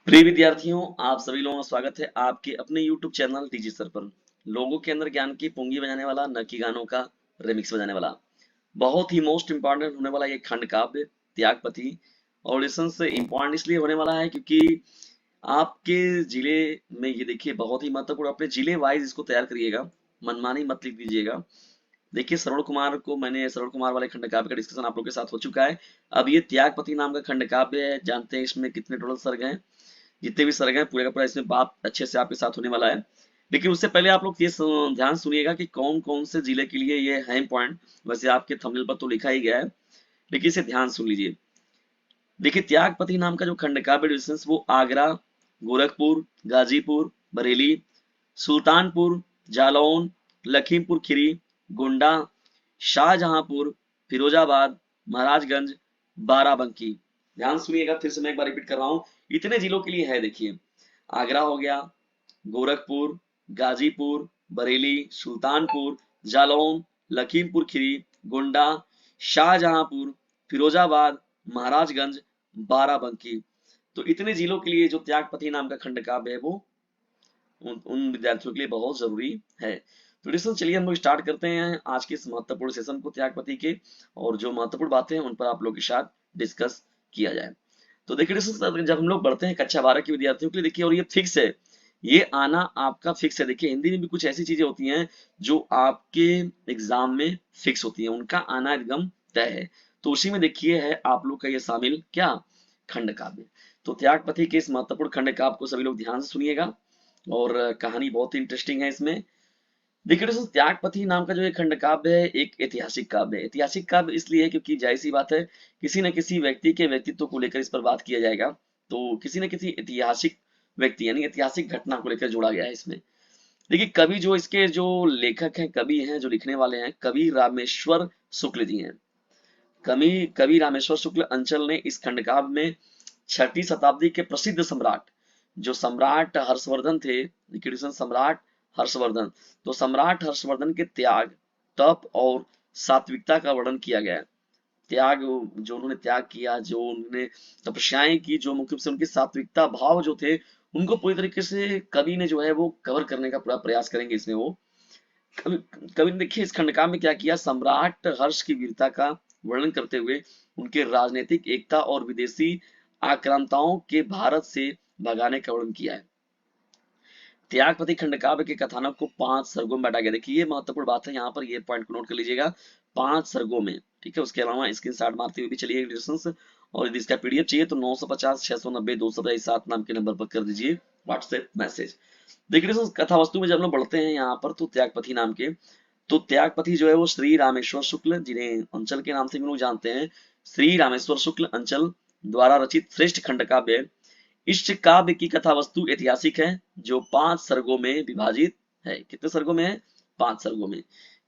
प्रिय विद्यार्थियों, आप सभी लोगों का स्वागत है आपके अपने YouTube चैनल टीजी सर पर। लोगों के अंदर ज्ञान की पूंगी बजाने वाला, न कि गानों का रिमिक्स बजाने वाला। बहुत ही मोस्ट इंपॉर्टेंट होने वाला ये खंड काव्य त्यागपति। और से इम्पोर्टेंट इसलिए होने वाला है क्योंकि आपके जिले में ये देखिए बहुत ही महत्वपूर्ण, अपने जिले वाइज इसको तैयार करिएगा, मनमानी मत लिख दीजिएगा। देखिए श्रवण कुमार को मैंने श्रवण कुमार वाले खंड काव्य का डिस्कशन आप लोग के साथ हो चुका है। अब ये त्यागपति नाम का खंड काव्य है। जानते हैं इसमें कितने टोटल सर्ग हैं? जितने भी सर्ग हैं पूरे का पूरा इसमें बात अच्छे से आपके साथ होने वाला है। लेकिन उससे पहले आप लोग ये ध्यान सुनिएगा कि कौन कौन से जिले के लिए ये है पॉइंट। वैसे आपके थंबनेल पर तो लिखा ही गया है, लेकिन इसे ध्यान सुन लीजिए। देखिए त्यागपति नाम का जो खंड काव्य डिविजन वो आगरा, गोरखपुर, गाजीपुर, बरेली, सुल्तानपुर, जालौन, लखीमपुर खीरी, गोंडा, शाहजहांपुर, फिरोजाबाद, महाराजगंज, बाराबंकी। ध्यान सुनिएगा, फिर से मैं एक बार रिपीट कर रहा हूँ। इतने जिलों के लिए है। देखिए आगरा हो गया, गोरखपुर, गाजीपुर, बरेली, सुल्तानपुर, जालौन, लखीमपुर खीरी, गोंडा, शाहजहांपुर, फिरोजाबाद, महाराजगंज, बाराबंकी। तो इतने जिलों के लिए जो त्यागपति नाम का खंड काव्य है वो उन विद्यार्थियों के लिए बहुत जरूरी है। तो डिस्कशन चलिए हम लोग स्टार्ट करते हैं आज के इस महत्वपूर्ण सेशन को त्यागपति के, और जो महत्वपूर्ण बातें हैं उन पर आप लोग के साथ डिस्कस किया जाए। तो देखिए डिस्कशन जब हम लोग बढ़ते हैं कक्षा 12 के विद्यार्थियों के लिए, देखिए और ये फिक्स है, ये आना आपका फिक्स है। देखिए हिंदी में भी कुछ ऐसी चीजें होती हैं जो आपके एग्जाम में फिक्स होती हैं, उनका आना एकदम तय है। तो उसी में देखिए है आप लोग का ये शामिल क्या, खंड काव्य। तो त्यागपति के इस महत्वपूर्ण खंड काव्य को सभी लोग ध्यान से सुनिएगा, और कहानी बहुत ही इंटरेस्टिंग है इसमें। देखिए दोस्तों त्यागपति नाम का जो ये खंड काव्य है एक ऐतिहासिक काव्य है। ऐतिहासिक काव्य इसलिए है क्योंकि जाहिर सी बात है, किसी न किसी व्यक्ति के व्यक्तित्व को लेकर इस पर बात किया जाएगा। तो किसी न किसी ऐतिहासिक व्यक्ति यानी ऐतिहासिक घटना को लेकर जोड़ा गया है इसमें। देखिए कवि जो इसके जो लेखक हैं, कवि हैं, जो लिखने वाले हैं, कवि रामेश्वर शुक्ल जी हैं। कवि कवि रामेश्वर शुक्ल अंचल ने इस खंड काव्य में 6वीं शताब्दी के प्रसिद्ध सम्राट, जो सम्राट हर्षवर्धन थे, कृष्ण सम्राट हर्षवर्धन, तो सम्राट हर्षवर्धन के त्याग, तप और सात्विकता का वर्णन किया गया है। त्याग, जो उन्होंने त्याग किया, जो उन्होंने तपस्याएं की, जो मुख्य रूप से उनकी सात्विकता भाव जो थे, उनको पूरी तरीके से कवि ने जो है वो कवर करने का पूरा प्रयास करेंगे इसमें वो। कवि कवि ने देखिए इस खंडकाव्य में क्या किया, सम्राट हर्ष की वीरता का वर्णन करते हुए उनके राजनीतिक एकता और विदेशी आक्रांताओं के भारत से भगाने का वर्णन किया है। त्यागपति खंडकाव्य के कथानक को 5 सर्गों में बांटा गया। देखिए ये महत्वपूर्ण बात है, यहाँ पर ये पॉइंट को नोट कर लीजिएगा, 5 सर्गों में। ठीक है, उसके अलावा स्क्रीन शॉट मारते हुए भी चलिए डिस्कशन। और यदि इसका पीडीएफ चाहिए तो 950 690 227 नाम के नंबर पर कर दीजिए व्हाट्सएप मैसेज। देखिए कथा वस्तु में जब हम बढ़ते हैं यहाँ पर, तो त्यागपति नाम के, तो त्यागपति जो है वो श्री रामेश्वर शुक्ल, जिन्हें अंचल के नाम से भी लोग जानते हैं, श्री रामेश्वर शुक्ल अंचल द्वारा रचित श्रेष्ठ खंड काव्य है। इस काव्य की कथा वस्तु ऐतिहासिक है, जो 5 सर्गों में विभाजित है। कितने सर्गों में है? 5 सर्गों में।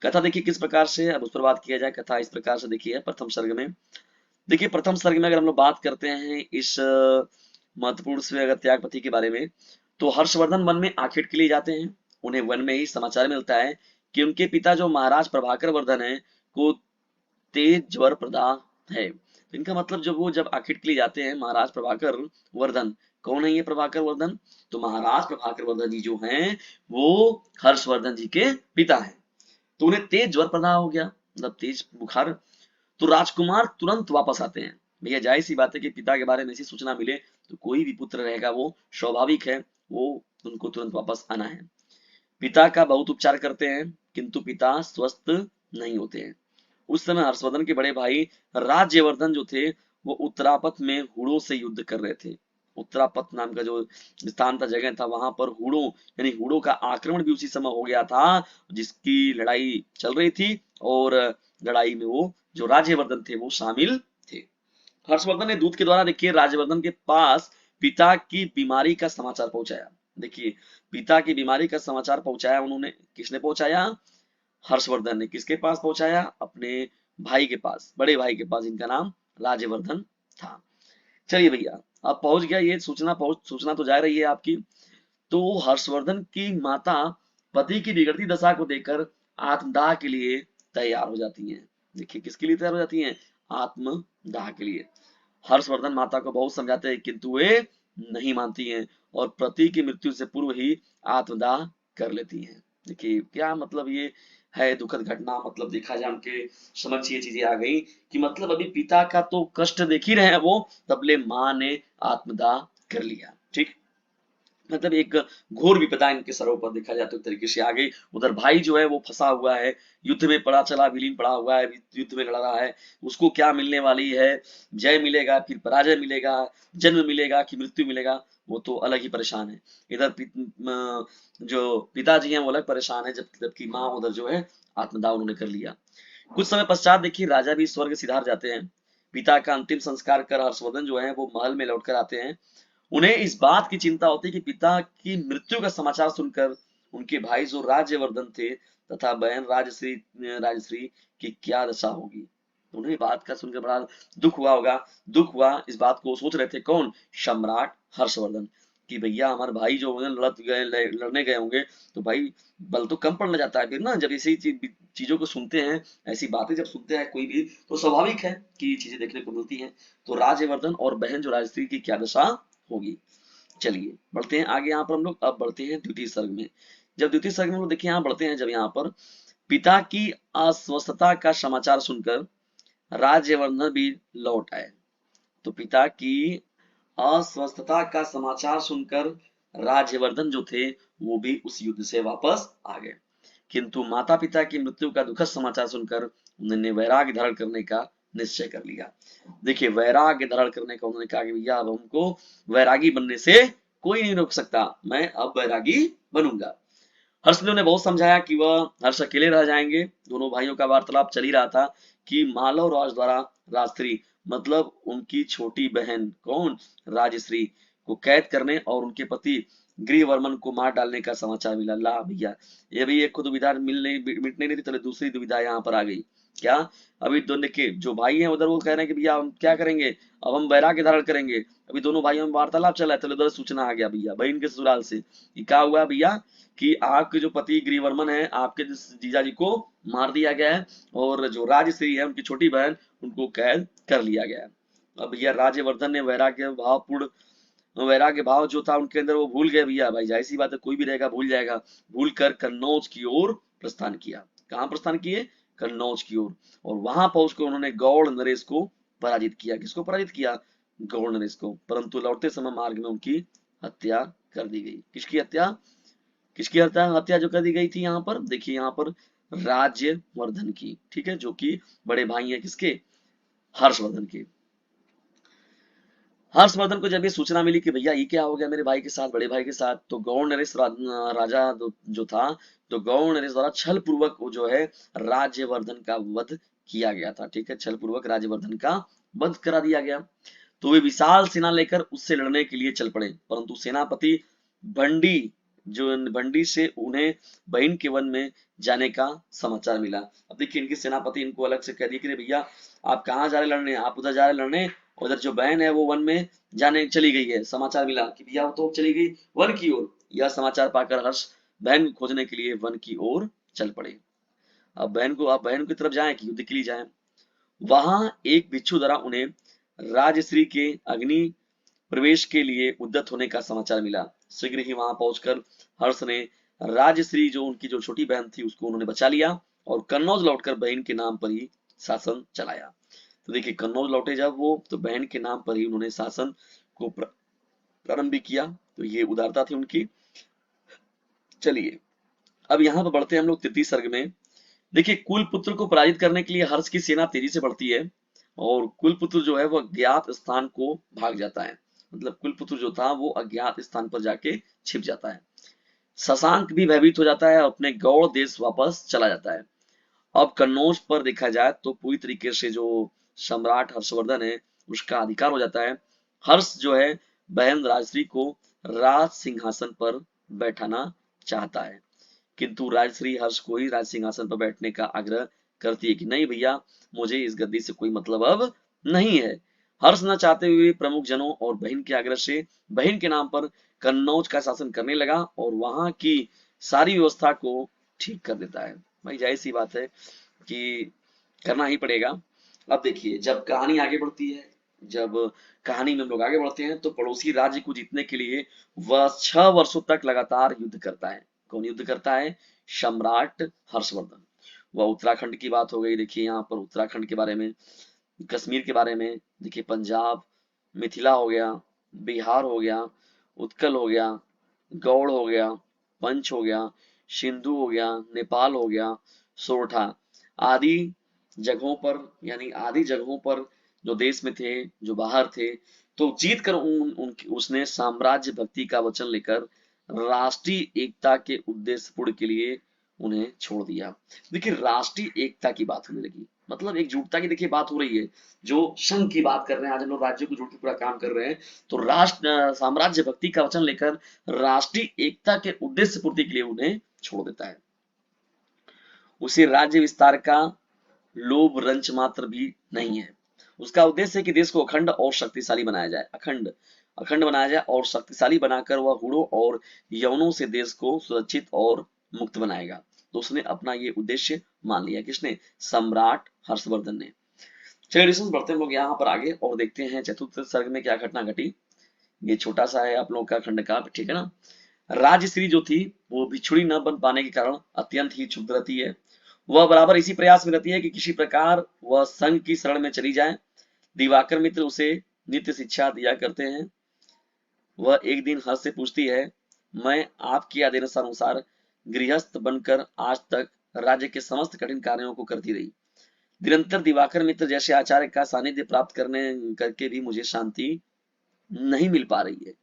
कथा देखिए किस प्रकार से है, अब उस पर बात किया जाए। कथा इस प्रकार से देखिए प्रथम सर्ग में। देखिए प्रथम सर्ग में अगर हम लोग बात करते हैं इस महत्वपूर्ण से अगर त्यागपति के बारे में, तो हर्षवर्धन वन में आखेट के लिए जाते हैं। उन्हें वन में ही समाचार मिलता है कि उनके पिता जो महाराज प्रभाकर वर्धन है को तेज ज्वर प्रदाह है। तो इनका मतलब जब वो जब आखिर के लिए जाते हैं महाराज प्रभाकर वर्धन, कौन है ये प्रभाकर वर्धन? तो महाराज प्रभाकर वर्धन जी जो हैं वो हर्षवर्धन जी के पिता हैं। तो उन्हें तेज ज्वर प्रदाह हो गया, मतलब तेज बुखार। तो राजकुमार तुरंत वापस आते हैं। भैया जाहिर सी बात है कि पिता के बारे में ऐसी सूचना मिले तो कोई भी पुत्र रहेगा वो स्वाभाविक है, वो उनको तुरंत वापस आना है। पिता का बहुत उपचार करते हैं किंतु पिता स्वस्थ नहीं होते हैं। उस समय हर्षवर्धन के बड़े भाई राज्यवर्धन जो थे वो उत्तरापथ में हुड़ों से युद्ध कर रहे थे। उत्तरापथ नाम का जो स्थान था, जगह था, वहां पर हुड़ों यानी हुड़ों का आक्रमण भी उसी समय हो गया था, जिसकी लड़ाई चल रही थी। और लड़ाई में वो जो राज्यवर्धन थे वो शामिल थे। हर्षवर्धन ने दूत के द्वारा देखिए राज्यवर्धन के पास पिता की बीमारी का समाचार पहुंचाया। देखिए पिता की बीमारी का समाचार पहुंचाया उन्होंने, किसने पहुंचाया? हर्षवर्धन ने। किसके पास पहुंचाया? अपने भाई के पास, बड़े भाई के पास, जिनका नाम राज्यवर्धन था। चलिए भैया अब पहुंच गया ये सूचना, सूचना तो जा रही है आपकी। तो हर्षवर्धन की माता पति की बिगड़ती दशा को देखकर आत्मदाह के लिए तैयार हो जाती हैं। देखिए किसके लिए तैयार हो जाती हैं? आत्मदाह के लिए। हर्षवर्धन माता को बहुत समझाते हैं किंतु वे नहीं मानती हैं और पति की मृत्यु से पूर्व ही आत्मदाह कर लेती हैं। देखिए क्या मतलब ये है दुखद घटना, मतलब देखा जाए उनके समझ ये चीजें आ गई कि मतलब अभी पिता का तो कष्ट देख ही रहे हैं वो, तबले माँ ने आत्मदाह कर लिया। ठीक, मतलब एक घोर विपदा इनके सरों पर देखा जाए तो एक तरीके से आ गई। उधर भाई जो है वो फंसा हुआ है, युद्ध में पड़ा चला विलीन पड़ा हुआ है, युद्ध में लड़ रहा है, उसको क्या मिलने वाली है, जय मिलेगा फिर पराजय मिलेगा, जन्म मिलेगा कि मृत्यु मिलेगा, वो तो अलग ही परेशान है। इधर जो पिताजी हैं वो अलग परेशान है, जबकि माँ उधर जो है आत्मदाह उन्होंने कर लिया। कुछ समय पश्चात देखिए राजा भी स्वर्ग सिधार जाते हैं। पिता का अंतिम संस्कार कर हर्षवर्धन जो है वो महल में लौट कर आते हैं। उन्हें इस बात की चिंता होती है कि पिता की मृत्यु का समाचार सुनकर उनके भाई जो राज्यवर्धन थे तथा बहन राजश्री की क्या दशा होगी। तो उन्हें बात का सुनकर बड़ा दुख हुआ होगा। दुख हुआ, इस बात को सोच रहे थे कौन, सम्राट हर्षवर्धन, कि भैया हमारे भाई जो होंगे लड़ने गए होंगे, तो भाई बल तो कम पड़ना जाता है फिर ना, जब ऐसी चीजों को सुनते हैं, ऐसी बातें जब सुनते हैं कोई भी, तो स्वाभाविक है कि ये चीजें देखने को मिलती हैं। तो राज्यवर्धन और बहन जो राजश्री की क्या दशा होगी। चलिए बढ़ते हैं आगे, यहाँ पर हम लोग अब बढ़ते हैं द्वितीय सर्ग में। जब द्वितीय सर्ग में हम लोग देखिए यहाँ बढ़ते हैं, जब यहाँ पर पिता की अस्वस्थता का समाचार सुनकर राज्यवर्धन भी लौट आए। तो पिता की अस्वस्थता का समाचार सुनकर राज्यवर्धन जो थे वो भी उस युद्ध से वापस आ गए, किंतु माता पिता की मृत्यु का दुखद समाचार सुनकर उन्होंने वैराग्य धारण करने का निश्चय कर लिया। देखिए वैराग्य धारण करने का उन्होंने कहा कि भैया अब हमको वैरागी बनने से कोई नहीं रोक सकता, मैं अब वैरागी बनूंगा। हर्षदेव ने बहुत समझाया कि वह हर्ष अकेले रह जाएंगे। दोनों भाइयों का वार्तालाप चल ही रहा था कि मालव राज द्वारा राजश्री, मतलब उनकी छोटी बहन कौन, राजश्री को कैद करने और उनके पति गृहवर्मन को मार डालने का समाचार मिला। ला भैया, ये भी एक दुविधा मिटने नहीं थी, तो दूसरी दुविधा यहाँ पर आ गई। क्या, अभी दोनों के जो भाई हैं उधर वो कह रहे हैं कि भैया हम क्या करेंगे, अब हम वैराग्य धारण करेंगे। अभी दोनों भाइयों में वार्तालाप चला है, तो उधर सूचना आ गया भैया बहन के ससुराल से कि क्या हुआ भैया, कि आपके जो पति गृहवर्मन है, आपके जीजा जी को मार दिया गया है, और जो राजश्री है उनकी छोटी बहन, उनको कैद कर लिया गया है। अब भैया राज्यवर्धन ने वैराग्य भाव जो था उनके अंदर वो भूल गए भैया, भाई जाहिर सी बात है कोई भी रहेगा भूल जाएगा। भूल कर कन्नौज की ओर प्रस्थान किया। कहाँ प्रस्थान किए, कन्नौज की ओर। और वहां पहुंचकर उन्होंने गौड़ नरेश को पराजित किया। किसको पराजित किया, गौड़ नरेश को। परंतु लौटते समय मार्ग में उनकी हत्या कर दी गई। किसकी हत्या, किसकी हत्या जो कर दी गई थी, यहाँ पर देखिए, यहाँ पर राज्यवर्धन की, ठीक है, जो कि बड़े भाई है किसके, हर्षवर्धन के। हर्षवर्धन को जब ये सूचना मिली कि भैया ये क्या हो गया मेरे भाई के साथ, बड़े भाई के साथ, तो गौड़ नरेश राजा जो था, तो गौड़ नरेश द्वारा छल पूर्वक जो है राज्यवर्धन का वध किया गया था। ठीक है, छल पूर्वक राज्यवर्धन का वध करा दिया गया। तो वे विशाल सेना लेकर उससे लड़ने के लिए चल पड़े, परंतु सेनापति भंडी भंडी से उन्हें बहन के वन में जाने का समाचार मिला। अब देखिए इनके सेनापति इनको अलग से कह दिए कि भैया आप कहाँ जा रहे लड़ने, आप उधर जा रहे लड़ने, उधर जो बहन है वो वन में जाने चली गई है। समाचार मिला कि भैया वो तो चली गई वन की ओर। यह समाचार पाकर हर्ष बहन को खोजने के लिए वन की ओर चल पड़े। अब बहन की तरफ जाएं कि युद्ध के लिए जाएं। वहां एक भिक्षु द्वारा उन्हें राजश्री के अग्नि प्रवेश के लिए उद्यत होने का समाचार मिला। शीघ्र ही वहां पहुंचकर हर्ष ने राजश्री जो उनकी जो छोटी बहन थी उसको उन्होंने बचा लिया और कन्नौज लौटकर बहन के नाम पर ही शासन चलाया। तो देखिए कन्नौज लौटे जब वो, तो बहन के नाम पर ही उन्होंने शासन को प्रारंभ भी किया। तो ये उदारता थी उनकी। चलिए अब यहाँ पर बढ़ते हैं हम लोग तृतीय सर्ग में। देखिए कुलपुत्र को पराजित करने के लिए हर्ष की सेना तेजी से बढ़ती है और कुलपुत्र जो है वो अज्ञात स्थान को भाग जाता है। मतलब कुलपुत्र जो था वो अज्ञात स्थान पर जाके छिप जाता है। शशांक भी भयभीत हो जाता है, अपने गौड़ देश वापस चला जाता है। अब कन्नौज पर देखा जाए तो पूरी तरीके से जो सम्राट हर्षवर्धन है उसका अधिकार हो जाता है। हर्ष जो है बहन राजश्री को राज सिंहासन पर बैठाना चाहता है, किंतु राजश्री हर्ष को ही राज सिंहासन पर बैठने का आग्रह करती है कि नहीं भैया मुझे इस गद्दी से कोई मतलब अब नहीं है। हर्ष न चाहते हुए प्रमुख जनों और बहन के आग्रह से बहन के नाम पर कन्नौज का शासन करने लगा और वहां की सारी व्यवस्था को ठीक कर देता है। भाई जाहिर सी बात है कि करना ही पड़ेगा। अब देखिए जब कहानी आगे बढ़ती है जब कहानी में हम लोग आगे बढ़ते हैं तो पड़ोसी राज्य को जीतने के लिए वह 6 वर्षों तक लगातार युद्ध करता है। कौन युद्ध करता है? सम्राट हर्षवर्धन। वह उत्तराखंड की बात हो गई, देखिए यहाँ पर उत्तराखंड के बारे में, कश्मीर के बारे में, देखिए पंजाब, मिथिला हो गया, बिहार हो गया, उत्कल हो गया, गौड़ हो गया, पंच हो गया, सिंधु हो गया, नेपाल हो गया, सोरठा आदि जगहों पर, यानी आदि जगहों पर जो देश में थे, जो बाहर थे, तो जीत कर उसने साम्राज्य भक्ति का वचन लेकर राष्ट्रीय एकता के उद्देश्य पूर्ण के लिए उन्हें छोड़ दिया। देखिए राष्ट्रीय एकता की बात होने लगी, मतलब एकजुटता की देखिए बात हो रही है, जो संघ की बात कर रहे हैं, आज हम लोग राज्यों को जोड़ के पूरा काम कर रहे हैं, तो राष्ट्र साम्राज्य भक्ति का वचन लेकर राष्ट्रीय एकता के उद्देश्य पूर्ति के लिए उन्हें छोड़ देता है। उसे राज्य विस्तार का लोभ रंच मात्र भी नहीं है। उसका उद्देश्य है कि देश को अखंड और शक्तिशाली बनाया जाए, अखंड अखंड बनाया जाए और शक्तिशाली बनाकर वह हुड़ों और यवनों से देश को सुरक्षित और मुक्त बनाएगा। तो उसने अपना ये उद्देश्य मान लिया, किसने? सम्राट हर्षवर्धन ने। चलिए एडिशंस बढ़ते हैं हम लोग यहाँ पर आगे और देखते हैं चतुर्थ सर्ग में क्या घटना घटी। ये छोटा सा है आप लोगों का खंड काव्य, ठीक है ना। राजश्री जो थी वो भिक्षुणी न बन पाने के कारण अत्यंत ही क्षुब्ध रहती है। वह बराबर इसी प्रयास में रहती है कि किसी प्रकार वह संघ की शरण में चली जाए। दिवाकर मित्र उसे नित्य शिक्षा दिया करते हैं। वह एक दिन हर्ष से पूछती है, मैं आपके आदेशानुसार गृहस्थ बनकर आज तक राज्य के समस्त कठिन कार्यों को करती रही। निरंतर दिवाकर मित्र जैसे आचार्य का सानिध्य प्राप्त करने करके भी मुझे शांति नहीं मिल पा रही है।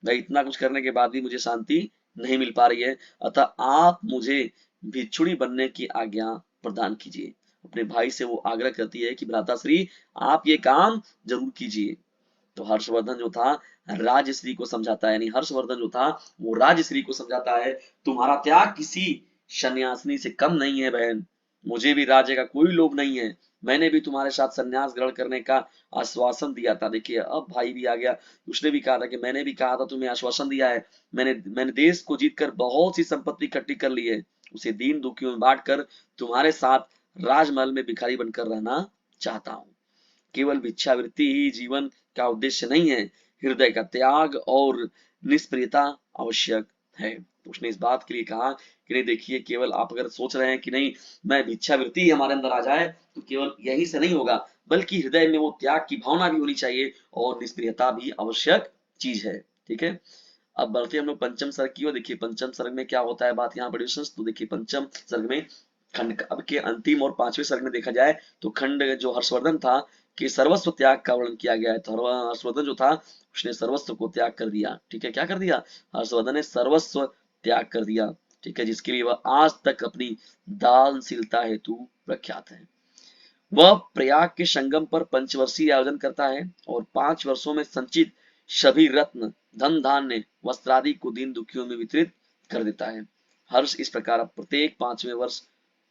भाई इतना कुछ करने के बाद भी मुझे शांति नहीं मिल पा रही है, अतः आप मुझे भिक्षुणी बनने की आज्ञा प्रदान कीजिए। अपने भाई से वो आग्रह करती है कि भ्राताश्री आप ये काम जरूर कीजिए। तो हर्षवर्धन जो था राजश्री को समझाता है, यानी हर्षवर्धन जो था वो राजश्री को समझाता है, तुम्हारा त्याग किसी सन्यासिनी से कम नहीं है बहन। मुझे भी राज्य का कोई लोभ नहीं है। मैंने भी तुम्हारे साथ संन्यास ग्रहण करने का आश्वासन दिया था। देखिए अब भाई भी आ गया, उसने भी कहा था कि मैंने भी कहा था, तुम्हें आश्वासन दिया है। मैंने देश को जीतकर बहुत सी संपत्ति इकट्ठी कर ली है, उसे दीन दुखियों में बांटकर तुम्हारे साथ राजमहल में भिखारी बनकर रहना चाहता हूँ। केवल भिक्षावृत्ति ही जीवन का उद्देश्य नहीं है, हृदय का त्याग और निष्प्रियता आवश्यक है। तो उसने इस बात के लिए कहा कि नहीं देखिए, केवल आप अगर सोच रहे हैं कि नहीं मैं भिक्षावृत्ति ही हमारे अंदर आ जाए, तो केवल यही से नहीं होगा, बल्कि हृदय में वो त्याग की भावना भी होनी चाहिए और निष्प्रियता भी आवश्यक चीज है। ठीक है, अब बढ़ते हम लोग पंचम सर्ग की ओर। देखिए पंचम सर्ग में क्या होता है बात यहाँ पर। तो देखिए पंचम सर्ग में खंड काव्य के अंतिम और पांचवें सर्ग में देखा जाए तो खंड जो हर्षवर्धन था कि सर्वस्व त्याग का वर्णन किया गया है। तो हर्षवर्धन जो था उसने सर्वस्व को त्याग कर दिया। ठीक है, क्या कर दिया? हर्षवर्धन ने सर्वस्व त्याग कर दिया। ठीक है, जिसके लिए वह आज तक अपनी दानशीलता हेतु प्रख्यात है। वह प्रयाग के संगम पर पंचवर्षीय आयोजन करता है और 5 वर्षों में संचित सभी रत्न, धन धान्य, वस्त्रादि को दीन दुखियों में वितरित कर देता है। हर्ष इस प्रकार प्रत्येक 5वें वर्ष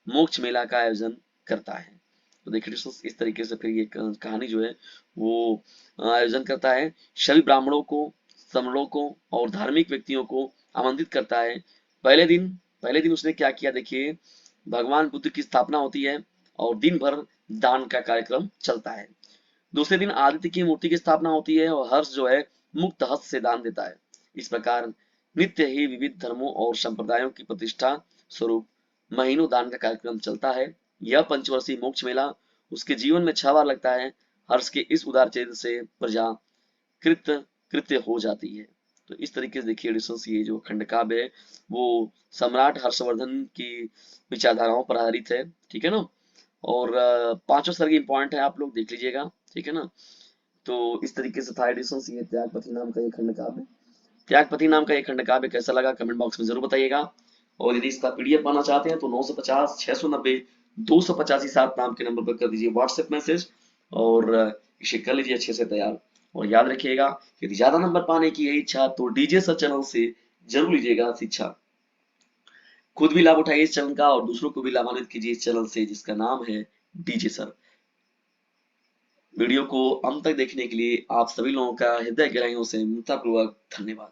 मोक्ष मेला का आयोजन करता है। तो देखिए दोस्तों इस तरीके से फिर ये कहानी जो है वो आयोजन करता है, सभी ब्राह्मणों को, समणों को और धार्मिक व्यक्तियों को आमंत्रित करता है। पहले दिन उसने क्या किया देखिए, भगवान बुद्ध की स्थापना होती है और दिन भर दान का कार्यक्रम चलता है। दूसरे दिन आदित्य की मूर्ति की स्थापना होती है और हर्ष जो है मुक्त हस्त से दान देता है। इस प्रकार नित्य ही विविध धर्मों और संप्रदायों की प्रतिष्ठा स्वरूप महीनों दान का कार्यक्रम चलता है। यह पंचवर्षीय मोक्ष मेला उसके जीवन में 6 बार लगता है। हर्ष के इस उदार चरित्र से प्रजा कृत कृत्य हो जाती है। तो इस तरीके से देखिए ये जो खंड काव्य है वो सम्राट हर्षवर्धन की विचारधाराओं पर आधारित है। ठीक है ना, और पांचों सर्ग इंपॉर्टेंट है, आप लोग देख लीजिएगा। ठीक है ना, तो इस तरीके से था एडिशन ये त्यागपति नाम का ये खंड काव्य। त्यागपति नाम का ये खंड काव्य कैसा लगा कमेंट बॉक्स में जरूर बताइएगा। और यदि इसका पीडीएफ पाना चाहते हैं तो 950 690 285 7 नाम के नंबर पर कर दीजिए व्हाट्सएप मैसेज और इसे कर लीजिए अच्छे से तैयार। और याद रखिएगा यदि ज्यादा नंबर पाने की है इच्छा तो डीजे सर चैनल से जरूर लीजिएगा शिक्षा। खुद भी लाभ उठाइए इस चैनल का और दूसरों को भी लाभान्वित कीजिए इस चैनल से जिसका नाम है डीजे सर। वीडियो को अंत तक देखने के लिए आप सभी लोगों का हृदय गहराइयों से पूर्वक धन्यवाद।